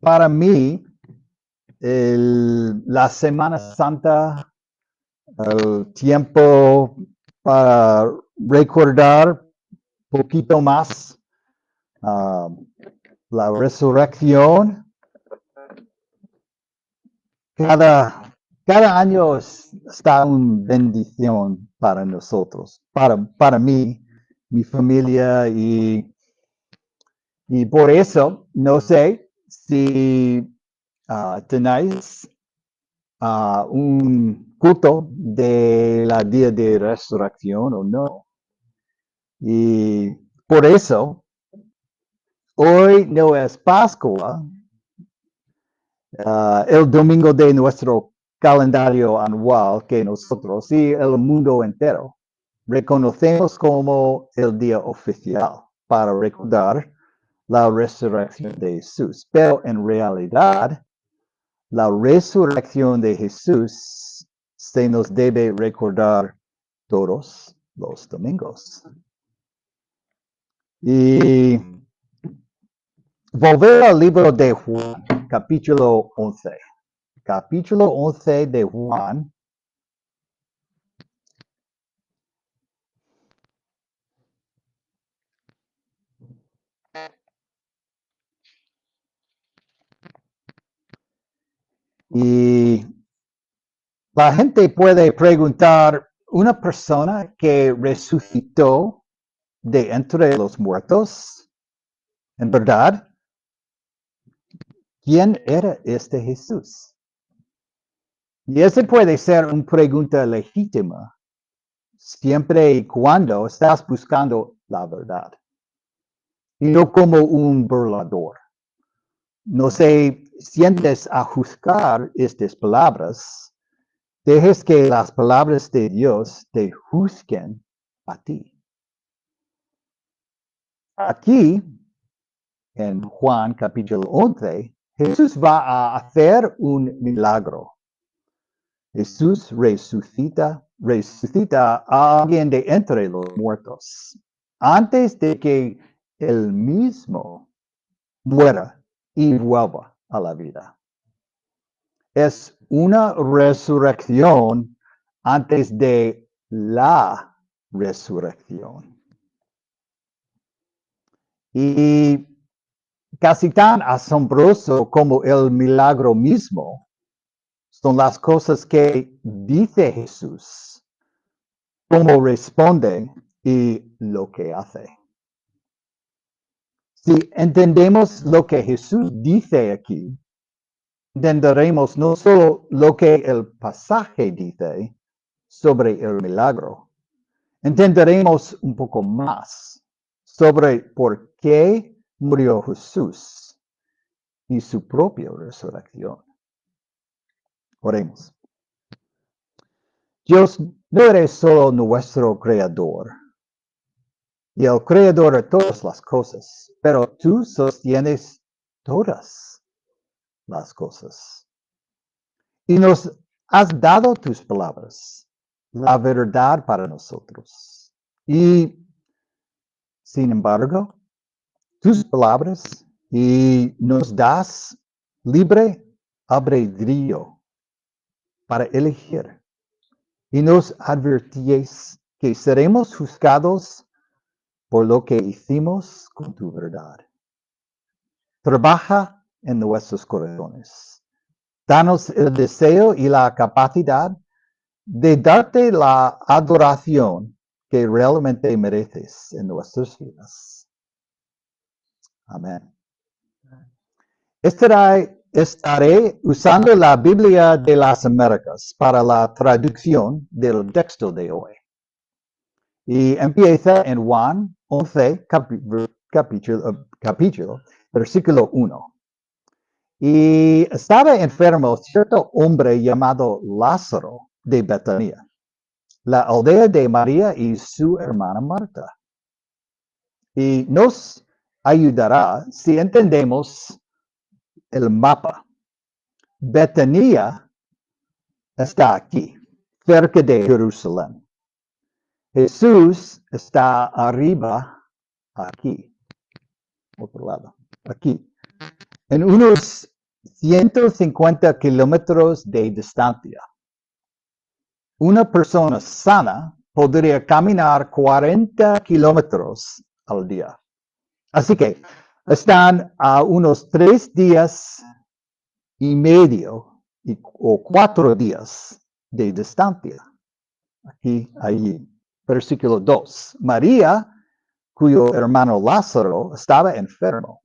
para mí, la Semana Santa, el tiempo para recordar poquito más la resurrección. Cada año está una bendición para nosotros, para mí, mi familia y por eso no sé si tenéis un culto de la día de resurrección o no. Y por eso, hoy no es Pascua, el domingo de nuestro calendario anual que nosotros y el mundo entero reconocemos como el día oficial para recordar la resurrección de Jesús. Pero en realidad, la resurrección de Jesús se nos debe recordar todos los domingos. Y volver al libro de Juan, capítulo 11. Capítulo 11 de Juan. Y la gente puede preguntar, una persona que resucitó de entre los muertos, en verdad, ¿quién era este Jesús? Y esa puede ser una pregunta legítima, siempre y cuando estás buscando la verdad, y no como un burlador. No se sientes a juzgar estas palabras, dejes que las palabras de Dios te juzguen a ti. Aquí, en Juan capítulo 11, Jesús va a hacer un milagro. Jesús resucita a alguien de entre los muertos, antes de que él mismo muera y vuelva a la vida. Es una resurrección antes de la resurrección. Y casi tan asombroso como el milagro mismo son las cosas que dice Jesús, cómo responde y lo que hace. Si entendemos lo que Jesús dice aquí, entenderemos no solo lo que el pasaje dice sobre el milagro, entenderemos un poco más sobre por qué murió Jesús y su propia resurrección. Oremos. Dios no eres solo nuestro creador y el creador de todas las cosas, pero tú sostienes todas las cosas. Y nos has dado tus palabras, la verdad para nosotros. Y, sin embargo, tus palabras y nos das libre albedrío para elegir. Y nos advertís que seremos juzgados por lo que hicimos con tu verdad. Trabaja en nuestros corazones. Danos el deseo y la capacidad de darte la adoración que realmente mereces en nuestras vidas. Amén. Estaré usando la Biblia de las Américas para la traducción del texto de hoy. Y empieza en Juan 11, capítulo, versículo 1. Y estaba enfermo cierto hombre llamado Lázaro de Betania, la aldea de María y su hermana Marta. Y nos ayudará si entendemos el mapa. Betania está aquí, cerca de Jerusalén. Jesús está arriba, aquí, otro lado, aquí, en unos 150 kilómetros de distancia. Una persona sana podría caminar 40 kilómetros al día. Así que están a unos 3 días y medio o 4 días de distancia. Aquí, allí. Versículo 2. María, cuyo hermano Lázaro estaba enfermo,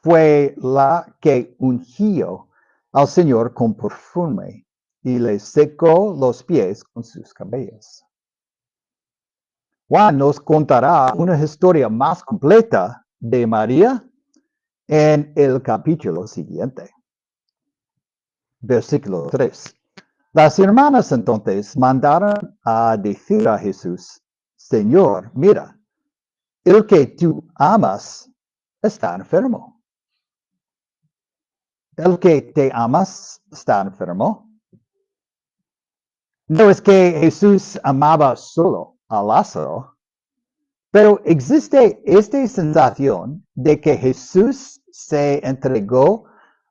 fue la que ungió al Señor con perfume y le secó los pies con sus cabellos. Juan nos contará una historia más completa de María en el capítulo siguiente. Versículo 3. Las hermanas entonces mandaron a decir a Jesús: Señor, mira, el que tú amas está enfermo. El que te amas está enfermo. No es que Jesús amaba solo a Lázaro, pero existe esta sensación de que Jesús se entregó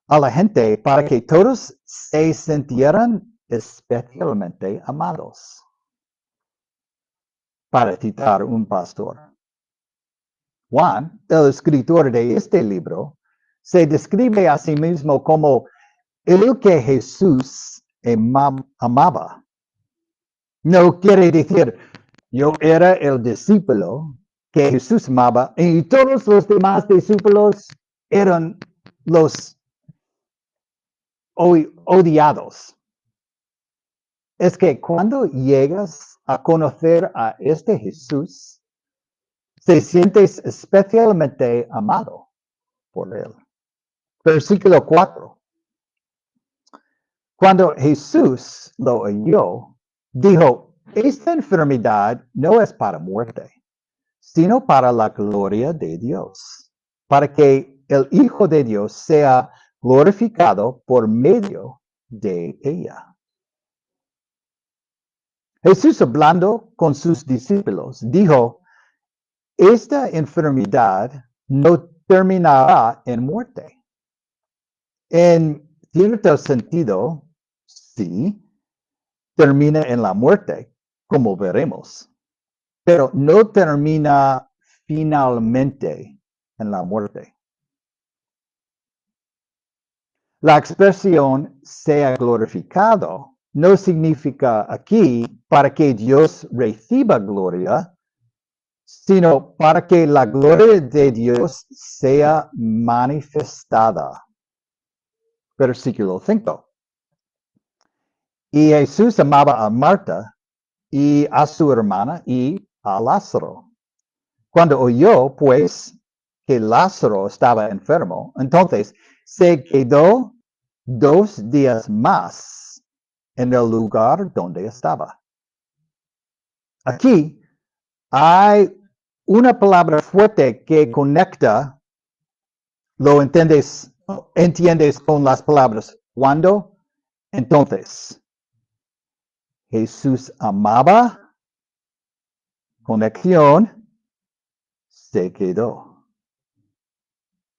a la gente para que todos se sintieran especialmente amados. Para citar un pastor. Juan, el escritor de este libro, se describe a sí mismo como el que Jesús amaba. No quiere decir, yo era el discípulo que Jesús amaba y todos los demás discípulos eran los odiados. Es que cuando llegas a conocer a este Jesús, te sientes especialmente amado por él. Versículo 4. Cuando Jesús lo oyó, dijo: esta enfermedad no es para muerte, sino para la gloria de Dios, para que el Hijo de Dios sea glorificado por medio de ella. Jesús, hablando con sus discípulos, dijo: esta enfermedad no terminará en muerte. En cierto sentido, sí, termina en la muerte, como veremos, pero no termina finalmente en la muerte. La expresión sea glorificado no significa aquí para que Dios reciba gloria, sino para que la gloria de Dios sea manifestada. Versículo 5. Y Jesús amaba a Marta y a su hermana y a Lázaro. Cuando oyó, pues, que Lázaro estaba enfermo, entonces se quedó 2 días más en el lugar donde estaba. Aquí hay una palabra fuerte que conecta, lo entiendes con las palabras cuando, entonces. Jesús amaba, conexión, se quedó.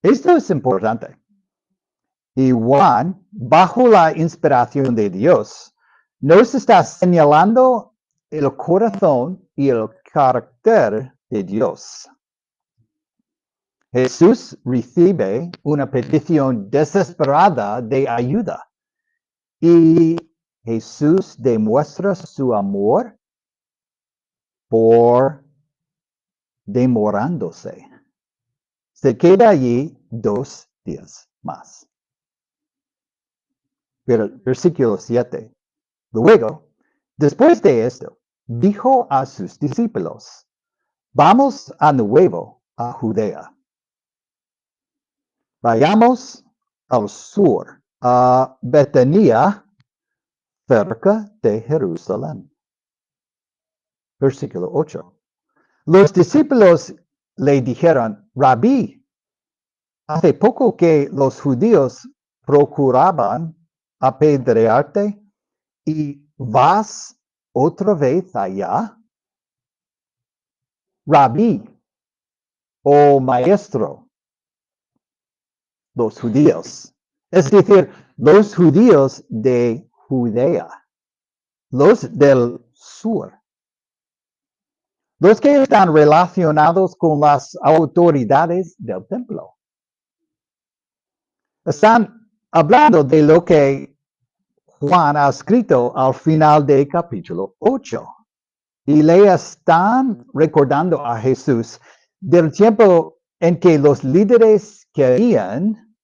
Esto es importante. Y Juan, bajo la inspiración de Dios, nos está señalando el corazón y el carácter de Dios. Jesús recibe una petición desesperada de ayuda y Jesús demuestra su amor por demorándose. Se queda allí 2 días más. Pero versículo 7. Luego, después de esto, dijo a sus discípulos: vamos a nuevo a Judea. Vayamos al sur, a Betania, cerca de Jerusalén. Versículo 8. Los discípulos le dijeron: Rabí, hace poco que los judíos procuraban apedrearte y vas otra vez allá. Rabí o maestro. Los judíos Es decir, los judíos de Judea, los del sur, los que están relacionados con las autoridades del templo. Están hablando de lo que Juan ha escrito al final del capítulo 8. Y le están recordando a Jesús del tiempo en que los líderes querían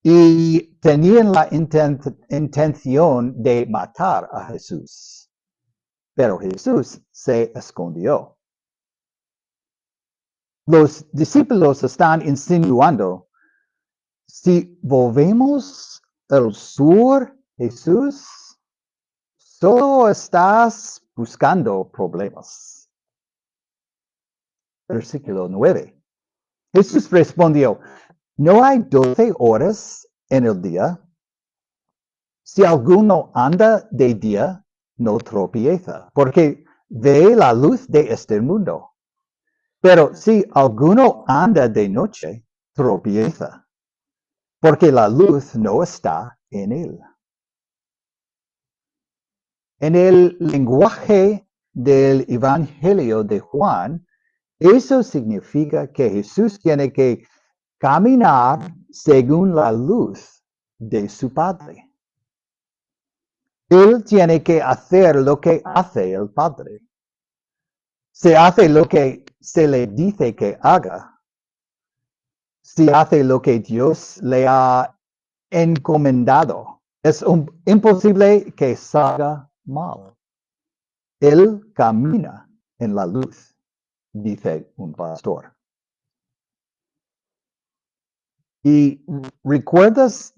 y tenían la intención de matar a Jesús. Pero Jesús se escondió. Los discípulos están insinuando, si volvemos al sur, Jesús, solo estás buscando problemas. Versículo 9. Jesús respondió, ¿no hay 12 horas en el día? Si alguno anda de día, no tropieza, porque ve la luz de este mundo. Pero si alguno anda de noche, tropieza, porque la luz no está en él. En el lenguaje del Evangelio de Juan, eso significa que Jesús tiene que caminar según la luz de su Padre. Él tiene que hacer lo que hace el Padre. Se hace lo que se le dice que haga. Se hace lo que Dios le ha encomendado. Es imposible que salga mal. Él camina en la luz, dice un pastor. ¿Y recuerdas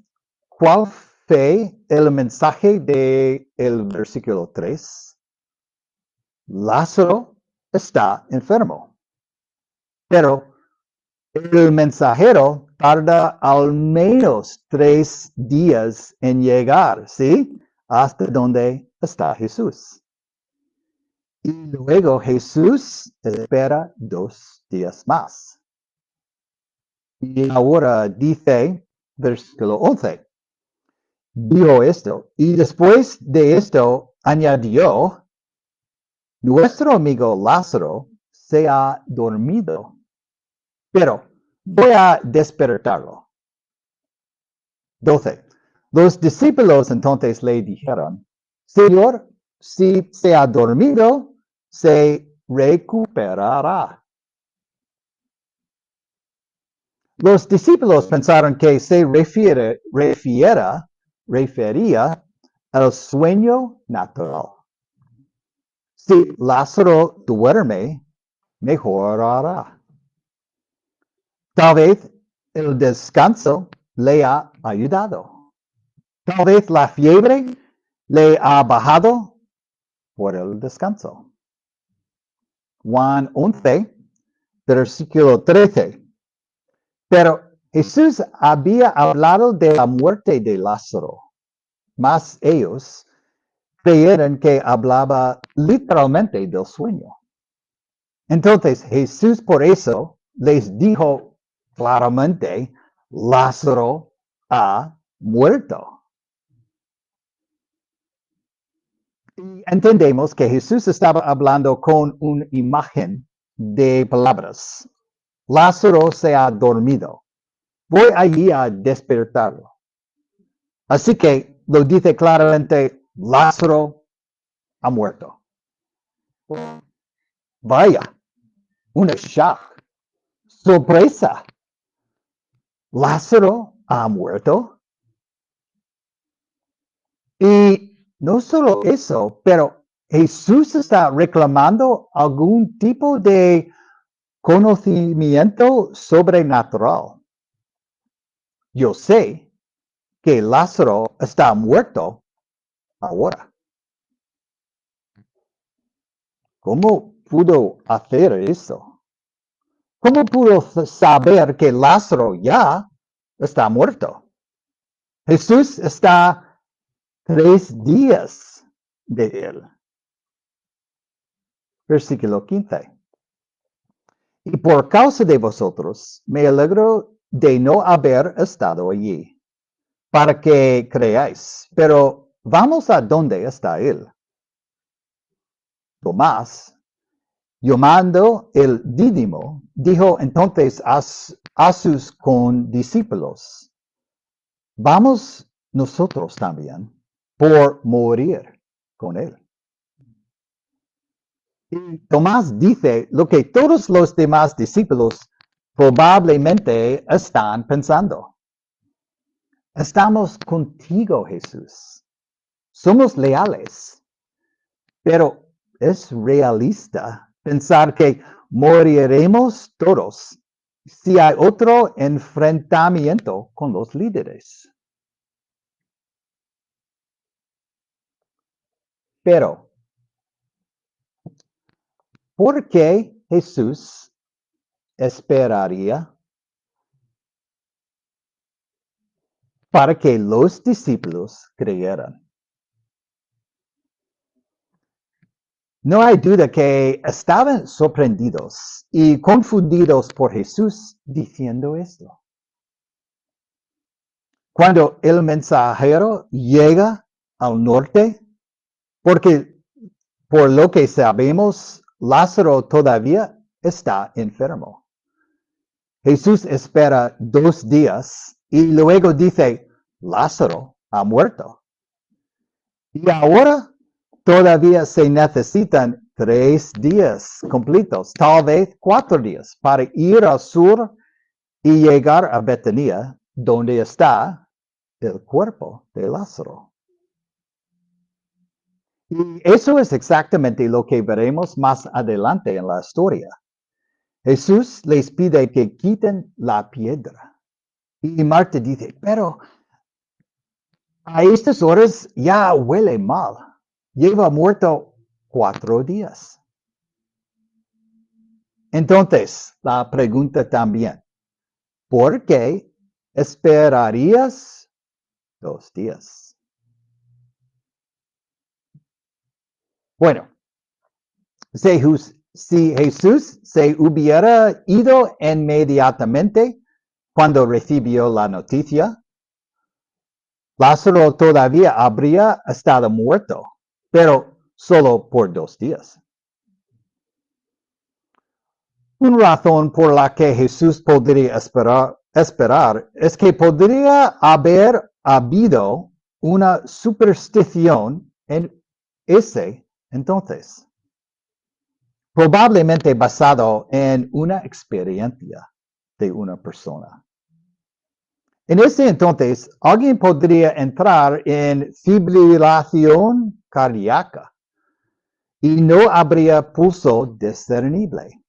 cuál fue el mensaje del versículo 3? Lázaro está enfermo, pero el mensajero tarda al menos 3 días en llegar, ¿sí? Hasta donde está Jesús. Y luego Jesús espera 2 días más. Y ahora dice, versículo 11, dijo esto, y después de esto añadió, nuestro amigo Lázaro se ha dormido, pero voy a despertarlo. 12. Los discípulos entonces le dijeron, Señor, si se ha dormido, se recuperará. Los discípulos pensaron que se refería al sueño natural. Si Lázaro duerme, mejorará. Tal vez el descanso le ha ayudado. Tal vez la fiebre le ha bajado por el descanso. Juan 11, versículo 13. Pero Jesús había hablado de la muerte de Lázaro, mas ellos creyeron que hablaba literalmente del sueño. Entonces Jesús por eso les dijo claramente, Lázaro ha muerto. Y entendemos que Jesús estaba hablando con una imagen de palabras. Lázaro se ha dormido. Voy allí a despertarlo. Así que lo dice claramente, Lázaro ha muerto. Vaya, una shock, sorpresa. Lázaro ha muerto. Y no solo eso, pero Jesús está reclamando algún tipo de conocimiento sobrenatural. Yo sé que Lázaro está muerto ahora. ¿Cómo pudo hacer eso? ¿Cómo pudo saber que Lázaro ya está muerto? Jesús está 3 días de él. Versículo 15. Y por causa de vosotros me alegro de no haber estado allí, para que creáis. Pero vamos a dónde está él. Tomás, llamando el Dídimo, dijo entonces a sus condiscípulos, vamos nosotros también por morir con él. Y Tomás dice lo que todos los demás discípulos probablemente están pensando. Estamos contigo, Jesús. Somos leales, pero es realista pensar que moriremos todos si hay otro enfrentamiento con los líderes. Pero, ¿por qué Jesús esperaría para que los discípulos creyeran? No hay duda que estaban sorprendidos y confundidos por Jesús diciendo esto. Cuando el mensajero llega al norte, porque por lo que sabemos, Lázaro todavía está enfermo. Jesús espera 2 días y luego dice, Lázaro ha muerto. Y ahora todavía se necesitan 3 días completos, tal vez 4 días, para ir al sur y llegar a Betania, donde está el cuerpo de Lázaro. Y eso es exactamente lo que veremos más adelante en la historia. Jesús les pide que quiten la piedra. Y Marta dice, pero a estas horas ya huele mal. Lleva muerto 4 días. Entonces, la pregunta también, ¿por qué esperarías 2 días? Bueno, si Jesús se hubiera ido inmediatamente cuando recibió la noticia, Lázaro todavía habría estado muerto, pero solo por 2 días. Una razón por la que Jesús podría esperar es que podría haber habido una superstición en ese entonces, probablemente basado en una experiencia de una persona. En ese entonces, alguien podría entrar en fibrilación cardíaca y no habría pulso discernible.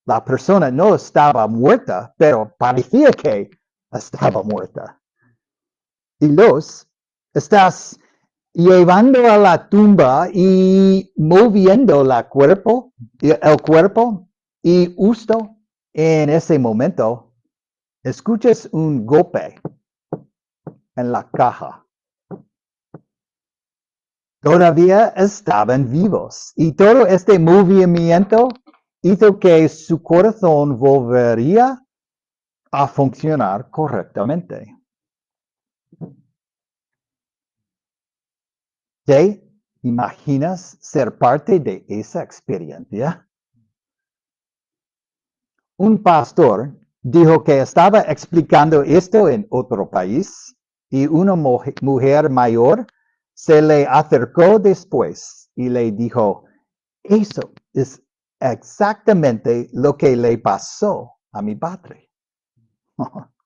La persona no estaba muerta, pero parecía que estaba muerta. Y estás llevando a la tumba y moviendo el cuerpo, y justo en ese momento escuchas un golpe en la caja. Todavía estaban vivos y todo este movimiento hizo que su corazón volvería a funcionar correctamente. ¿Te imaginas ser parte de esa experiencia? Un pastor dijo que estaba explicando esto en otro país y una mujer mayor se le acercó después y le dijo, eso es exactamente lo que le pasó a mi padre.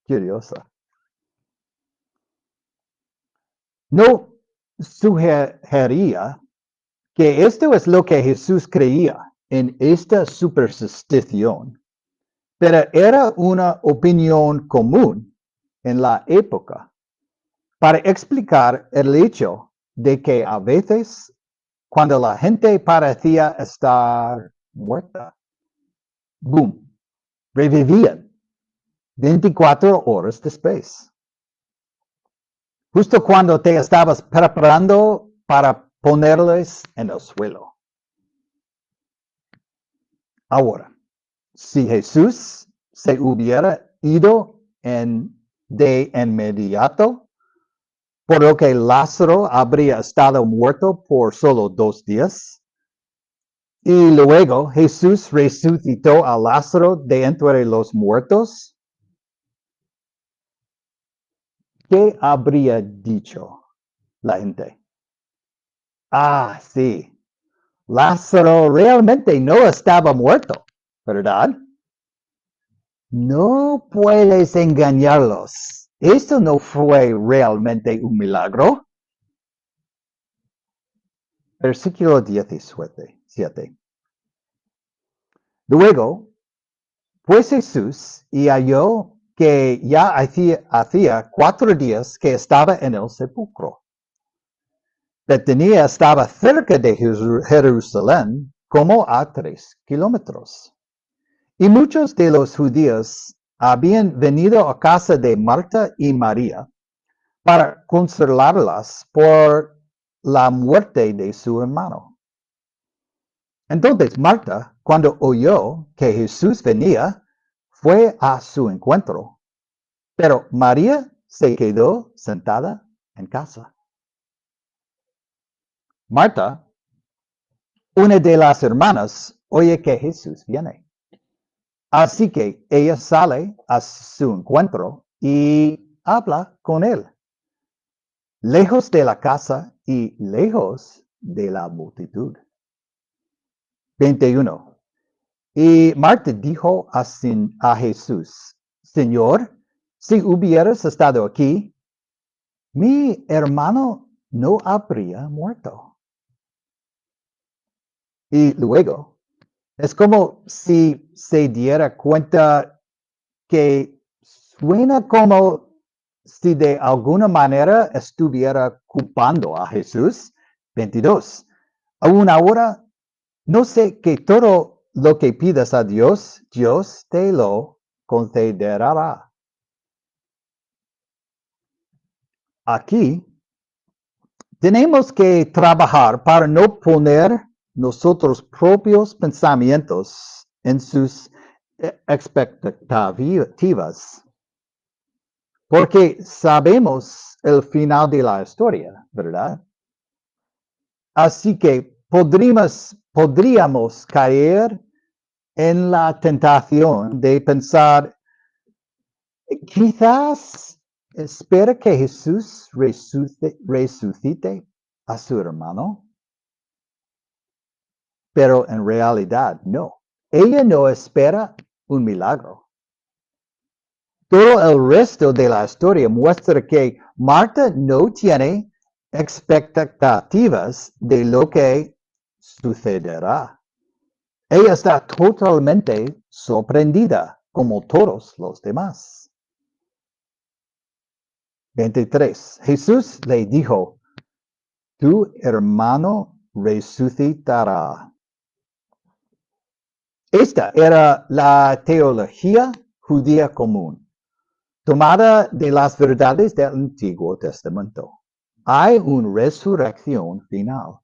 Curiosa. No sugería que esto es lo que Jesús creía en esta superstición, pero era una opinión común en la época para explicar el hecho de que a veces cuando la gente parecía estar muerta, boom, revivían 24 horas después. Justo cuando te estabas preparando para ponerles en el suelo. Ahora, si Jesús se hubiera ido de inmediato, por lo que Lázaro habría estado muerto por solo 2 días. Y luego Jesús resucitó a Lázaro de entre los muertos. ¿Qué habría dicho la gente? Ah, sí. Lázaro realmente no estaba muerto, ¿verdad? No puedes engañarlos. Esto no fue realmente un milagro. Versículo 17. Luego, pues Jesús y halló que ya hacía 4 días que estaba en el sepulcro. Betania estaba cerca de Jerusalén, como a 3 kilómetros. Y muchos de los judíos habían venido a casa de Marta y María para consolarlas por la muerte de su hermano. Entonces Marta, cuando oyó que Jesús venía, fue a su encuentro, pero María se quedó sentada en casa. Marta, una de las hermanas, oye que Jesús viene. Así que ella sale a su encuentro y habla con él, lejos de la casa y lejos de la multitud. 21. Y Marta dijo a Jesús, Señor, si hubieras estado aquí, mi hermano no habría muerto. Y luego, es como si se diera cuenta que suena como si de alguna manera estuviera culpando a Jesús. 22. Aún ahora, no sé que todo lo que pidas a Dios, Dios te lo concederá. Aquí tenemos que trabajar para no poner nosotros propios pensamientos en sus expectativas, porque sabemos el final de la historia, ¿verdad? Así que podríamos caer en la tentación de pensar, quizás espera que Jesús resucite a su hermano, pero en realidad no. Ella no espera un milagro. Todo el resto de la historia muestra que Marta no tiene expectativas de lo que sucederá. Ella está totalmente sorprendida, como todos los demás. 23. Jesús le dijo, tu hermano resucitará. Esta era la teología judía común, tomada de las verdades del Antiguo Testamento. Hay una resurrección final.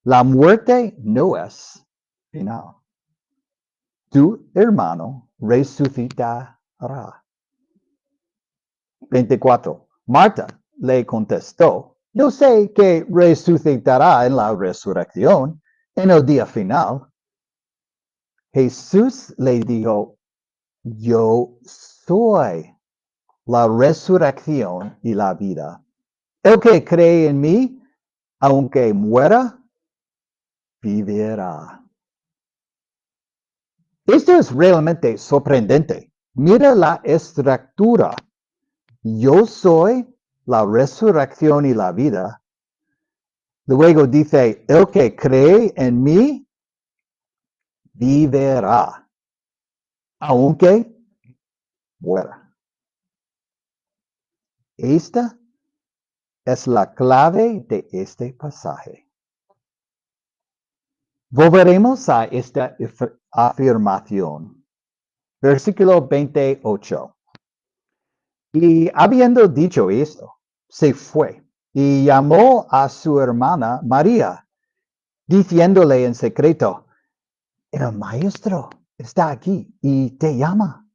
La muerte no es final. Tu hermano resucitará. 24. Marta le contestó, yo sé que resucitará en la resurrección, en el día final. Jesús le dijo, yo soy la resurrección y la vida. El que cree en mí, aunque muera, vivirá. Esto es realmente sorprendente. Mira la estructura. Yo soy la resurrección y la vida. Luego dice, el que cree en mí, vivirá, aunque muera. Esta es la clave de este pasaje. Volveremos a esta afirmación. Versículo 28. Y habiendo dicho esto, se fue y llamó a su hermana María, diciéndole en secreto, el maestro está aquí y te llama.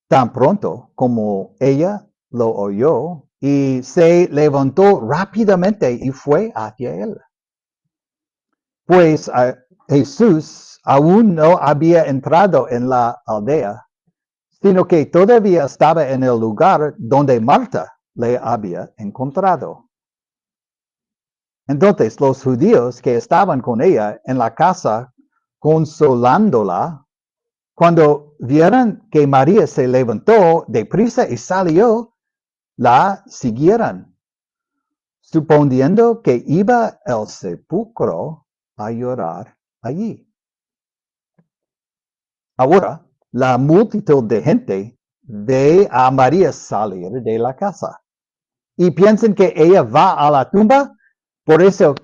Tan pronto como ella lo oyó, y se levantó rápidamente y fue hacia él. Pues Jesús aún no había entrado en la aldea, sino que todavía estaba en el lugar donde Marta le había encontrado. Entonces los judíos que estaban con ella en la casa consolándola, cuando vieron que María se levantó deprisa y salió, la siguieron, suponiendo que iba al sepulcro a llorar allí. Ahora, la multitud de gente ve a María salir de la casa y piensan que ella va a la tumba, por eso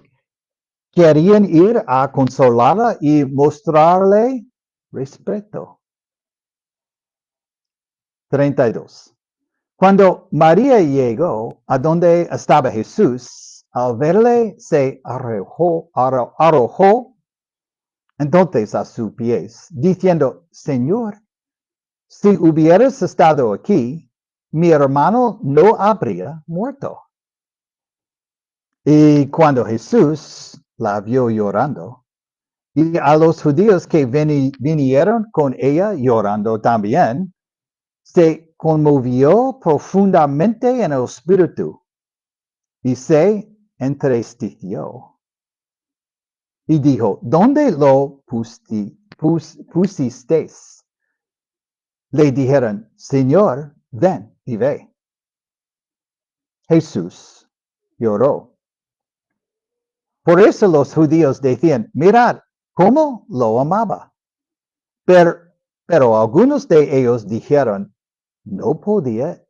querían ir a consolarla y mostrarle respeto. 32. Cuando María llegó a donde estaba Jesús, al verle se arrojó entonces a sus pies, diciendo, Señor, si hubieras estado aquí, mi hermano no habría muerto. Y cuando Jesús la vio llorando, y a los judíos que vinieron con ella llorando también, se conmovió profundamente en el espíritu y se entristeció. Y dijo, ¿dónde lo pusisteis? Le dijeron, Señor, ven y ve. Jesús lloró. Por eso los judíos decían, mirad cómo lo amaba. Pero algunos de ellos dijeron, ¿no podía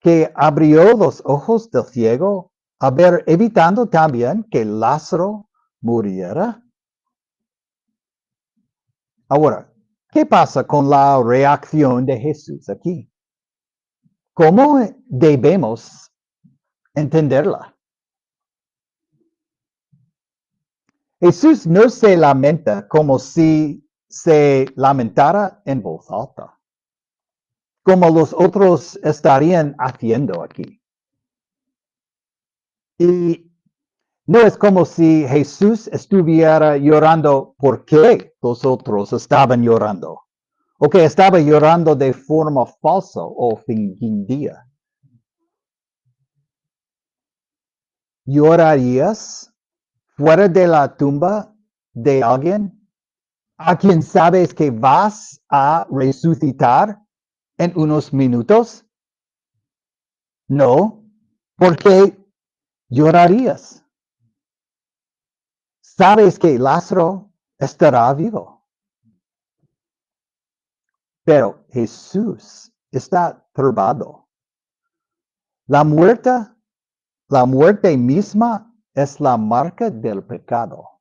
que abrió los ojos del ciego, haber evitando también que Lázaro muriera? Ahora, ¿qué pasa con la reacción de Jesús aquí? ¿Cómo debemos entenderla? Jesús no se lamenta como si se lamentara en voz alta, como los otros estarían haciendo aquí. Y no es como si Jesús estuviera llorando porque los otros estaban llorando, o que estaba llorando de forma falsa o fingida. ¿Llorarías fuera de la tumba de alguien a quien sabes que vas a resucitar en unos minutos? No, porque llorarías. Sabes que Lázaro estará vivo. Pero Jesús está turbado. La muerte misma es la marca del pecado.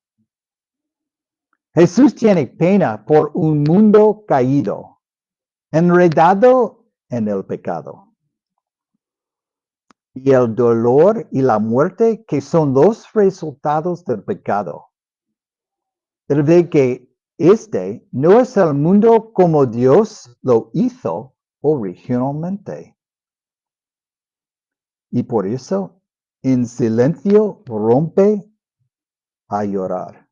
Jesús tiene pena por un mundo caído, enredado en el pecado. Y el dolor y la muerte que son los resultados del pecado. Él ve que este no es el mundo como Dios lo hizo originalmente. Y por eso, en silencio, rompe a llorar.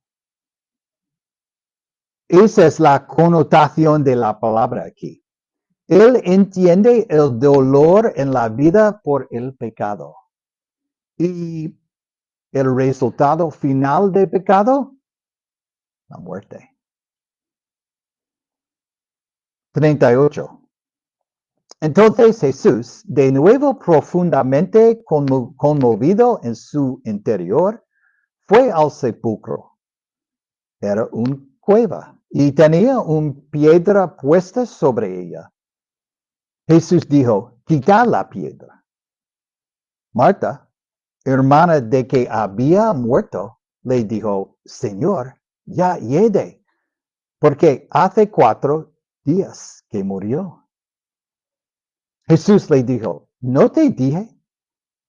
Esa es la connotación de la palabra aquí. Él entiende el dolor en la vida por el pecado. Y el resultado final del pecado, la muerte. 38. Entonces Jesús, de nuevo profundamente conmovido en su interior, fue al sepulcro. Era una cueva y tenía una piedra puesta sobre ella. Jesús dijo, quitad la piedra. Marta, hermana de que había muerto, le dijo, Señor, ya hiede, porque hace 4 días que murió. Jesús le dijo, ¿no te dije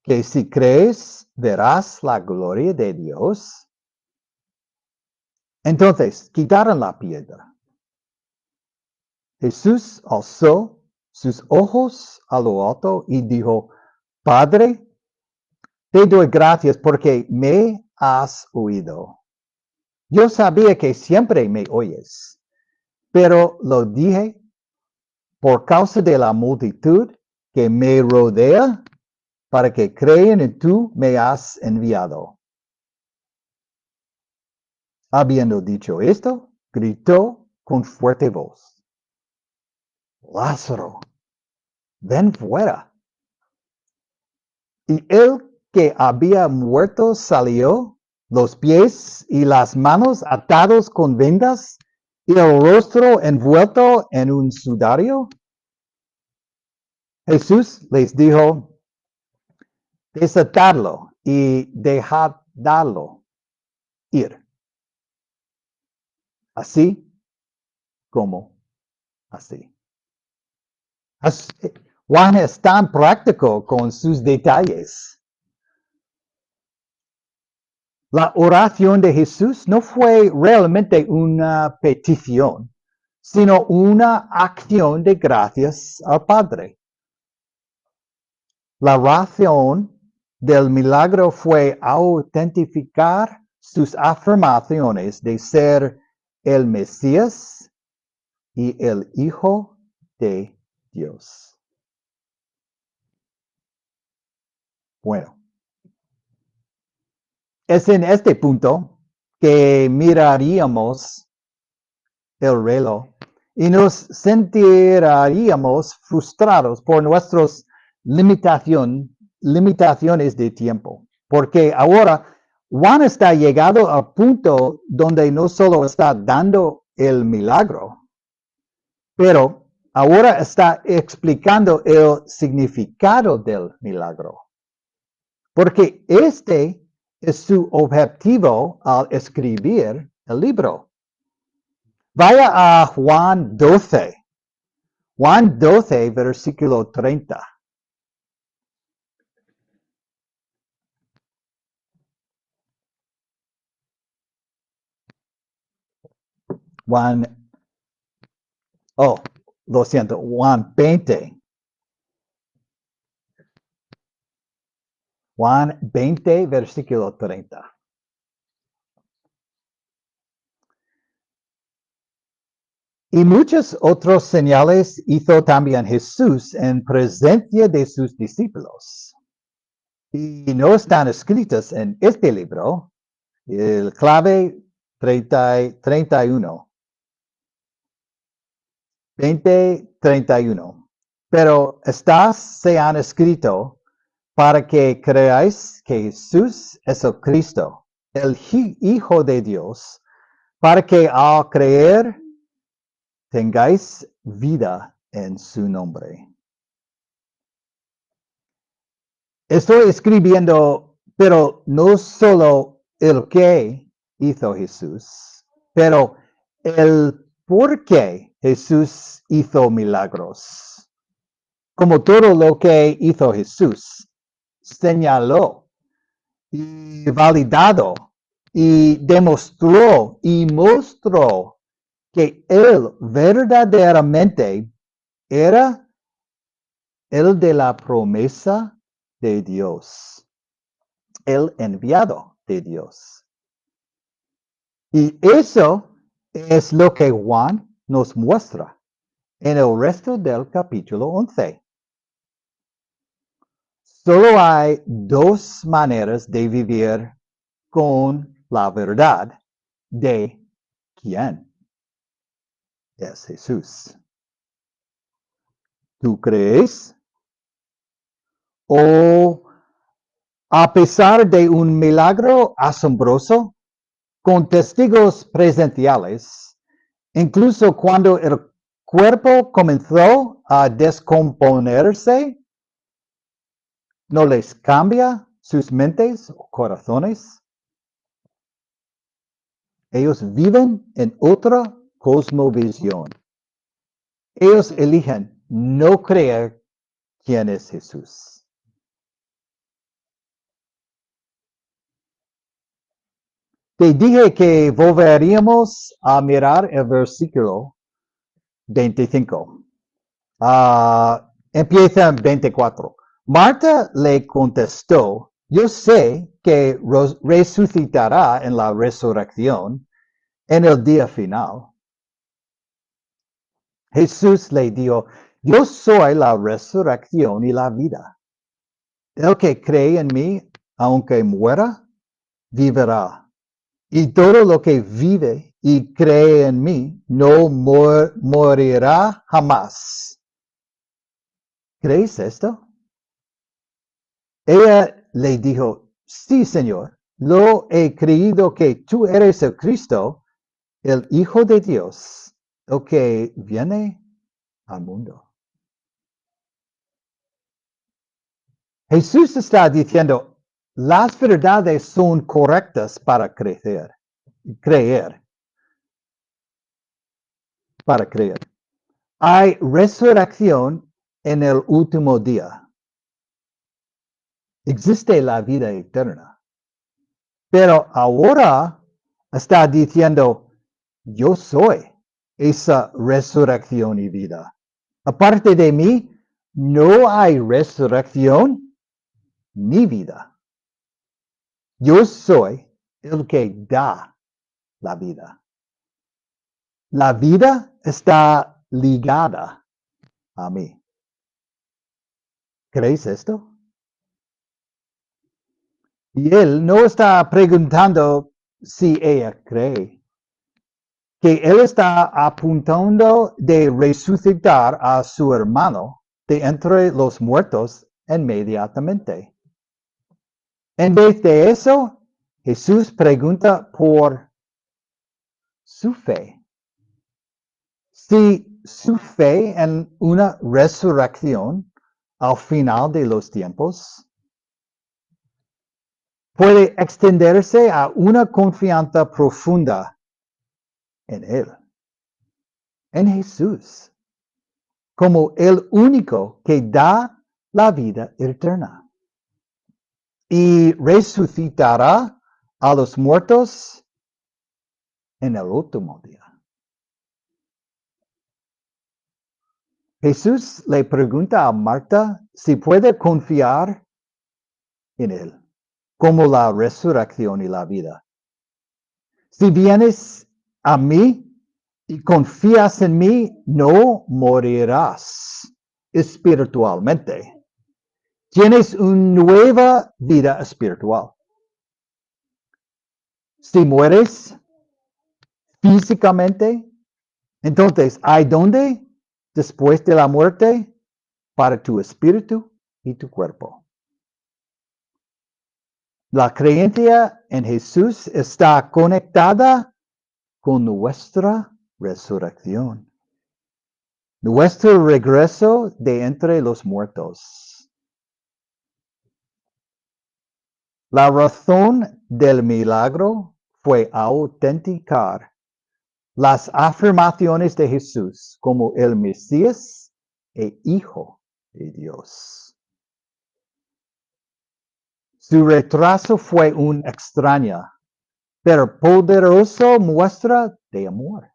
que si crees verás la gloria de Dios? Entonces quitaron la piedra. Jesús alzó sus ojos a lo alto y dijo, Padre, te doy gracias porque me has oído. Yo sabía que siempre me oyes, pero lo dije por causa de la multitud que me rodea, para que crean en tú me has enviado. Habiendo dicho esto, gritó con fuerte voz: Lázaro, ven fuera. Y el que había muerto salió, los pies y las manos atados con vendas y el rostro envuelto en un sudario. Jesús les dijo: desatadlo y dejadlo ir. Así como así. Juan es tan práctico con sus detalles. La oración de Jesús no fue realmente una petición, sino una acción de gracias al Padre. La razón del milagro fue autentificar sus afirmaciones de ser el Mesías y el Hijo de Dios. Bueno, es en este punto que miraríamos el reloj y nos sentiríamos frustrados por nuestras limitaciones de tiempo. Porque ahora Juan está llegado al punto donde no solo está dando el milagro, pero ahora está explicando el significado del milagro. Porque este es su objetivo al escribir el libro. Vaya a Juan 12. Juan 12, versículo 30. Juan 20. Juan 20, versículo 30. Y muchas otras señales hizo también Jesús en presencia de sus discípulos. Y no están escritas en este libro, el clave 31. 20:31. Pero estas se han escrito para que creáis que Jesús es el Cristo, el Hijo de Dios, para que al creer tengáis vida en su nombre. Estoy escribiendo, pero no solo el que hizo Jesús, pero el por qué Jesús hizo milagros. Como todo lo que hizo Jesús, señaló y validado y demostró y mostró que Él verdaderamente era el de la promesa de Dios, el enviado de Dios. Y eso es lo que Juan nos muestra en el resto del capítulo 11. Solo hay dos maneras de vivir con la verdad de quién es Jesús. ¿Tú crees? ¿O a pesar de un milagro asombroso, con testigos presenciales, incluso cuando el cuerpo comenzó a descomponerse, no les cambia sus mentes o corazones? Ellos viven en otra cosmovisión. Ellos eligen no creer quién es Jesús. Te dije que volveríamos a mirar el versículo 25. Empieza en 24. Marta le contestó, yo sé que resucitará en la resurrección en el día final. Jesús le dijo, yo soy la resurrección y la vida. El que cree en mí, aunque muera, vivirá. Y todo lo que vive y cree en mí no morirá jamás. ¿Crees esto? Ella le dijo, sí, Señor, lo he creído que tú eres el Cristo, el Hijo de Dios, el que viene al mundo. Jesús está diciendo, las verdades son correctas para creer. Hay resurrección en el último día. Existe la vida eterna. Pero ahora está diciendo, yo soy esa resurrección y vida. Aparte de mí, no hay resurrección ni vida. Yo soy el que da la vida. La vida está ligada a mí. ¿Crees esto? Y él no está preguntando si ella cree, que él está apuntando de resucitar a su hermano de entre los muertos inmediatamente. En vez de eso, Jesús pregunta por su fe. Si su fe en una resurrección al final de los tiempos puede extenderse a una confianza profunda en Él, en Jesús, como el único que da la vida eterna y resucitará a los muertos en el último día. Jesús le pregunta a Marta si puede confiar en Él, como la resurrección y la vida. Si vienes a mí y confías en mí, no morirás espiritualmente. Tienes una nueva vida espiritual. Si mueres físicamente, entonces, ¿hay dónde después de la muerte para tu espíritu y tu cuerpo? La creencia en Jesús está conectada con nuestra resurrección, nuestro regreso de entre los muertos. La razón del milagro fue autenticar las afirmaciones de Jesús como el Mesías e Hijo de Dios. Su retraso fue una extraña, pero poderosa muestra de amor.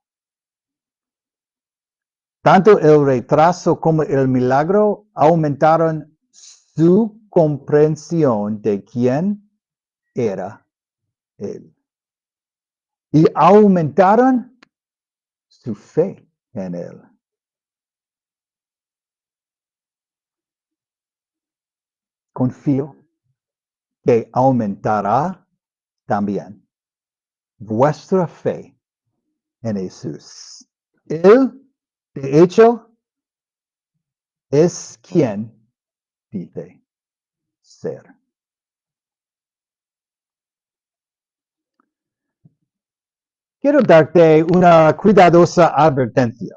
Tanto el retraso como el milagro aumentaron su comprensión de quién era Él. Y aumentaron su fe en Él. Confío que aumentará también vuestra fe en Jesús. Él, de hecho, es quien dice ser. Quiero darte una cuidadosa advertencia.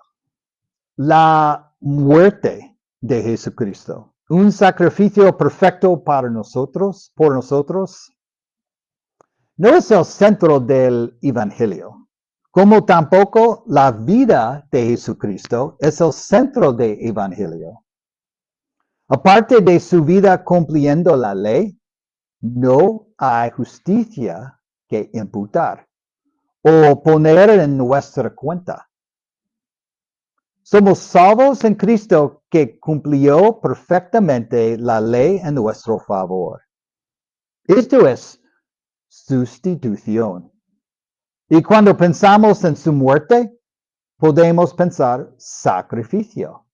La muerte de Jesucristo, un sacrificio perfecto para nosotros, por nosotros, no es el centro del Evangelio, como tampoco la vida de Jesucristo es el centro del Evangelio. Aparte de su vida cumpliendo la ley, no hay justicia que imputar o poner en nuestra cuenta. Somos salvos en Cristo que cumplió perfectamente la ley en nuestro favor. Esto es sustitución. Y cuando pensamos en su muerte, podemos pensar sacrificio.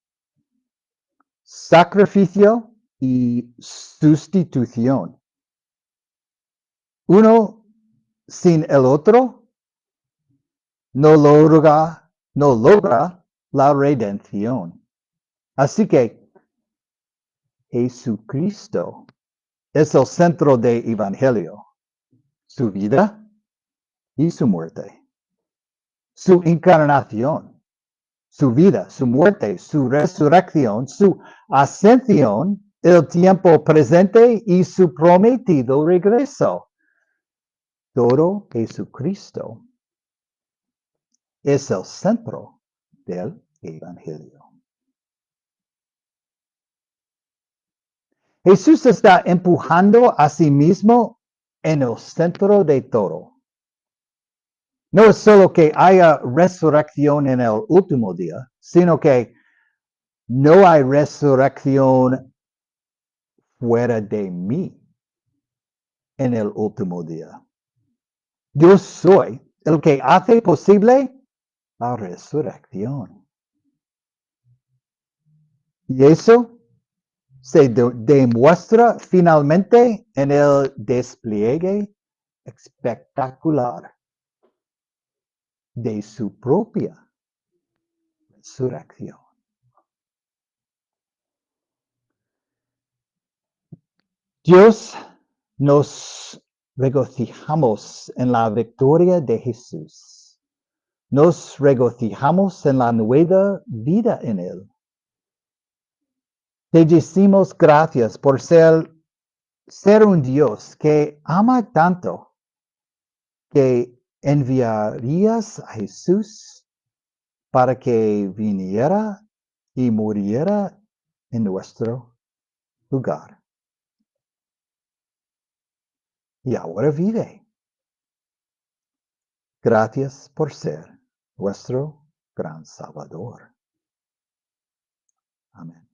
Sacrificio y sustitución. Uno sin el otro no logra la redención. Así que Jesucristo es el centro del Evangelio. Su vida y su muerte. Su encarnación, su vida, su muerte, su resurrección, su ascensión, el tiempo presente y su prometido regreso. Todo Jesucristo es el centro del Evangelio. Jesús está empujando a sí mismo en el centro de todo. No es solo que haya resurrección en el último día, sino que no hay resurrección fuera de mí en el último día. Yo soy el que hace posible la resurrección. Y eso se demuestra finalmente en el despliegue espectacular de su propia resurrección. Dios nos regocijamos en la victoria de Jesús. Nos regocijamos en la nueva vida en Él. Te decimos gracias por ser un Dios que ama tanto que enviarías a Jesús para que viniera y muriera en nuestro lugar. Y ahora vive. Gracias por ser nuestro gran Salvador. Amén.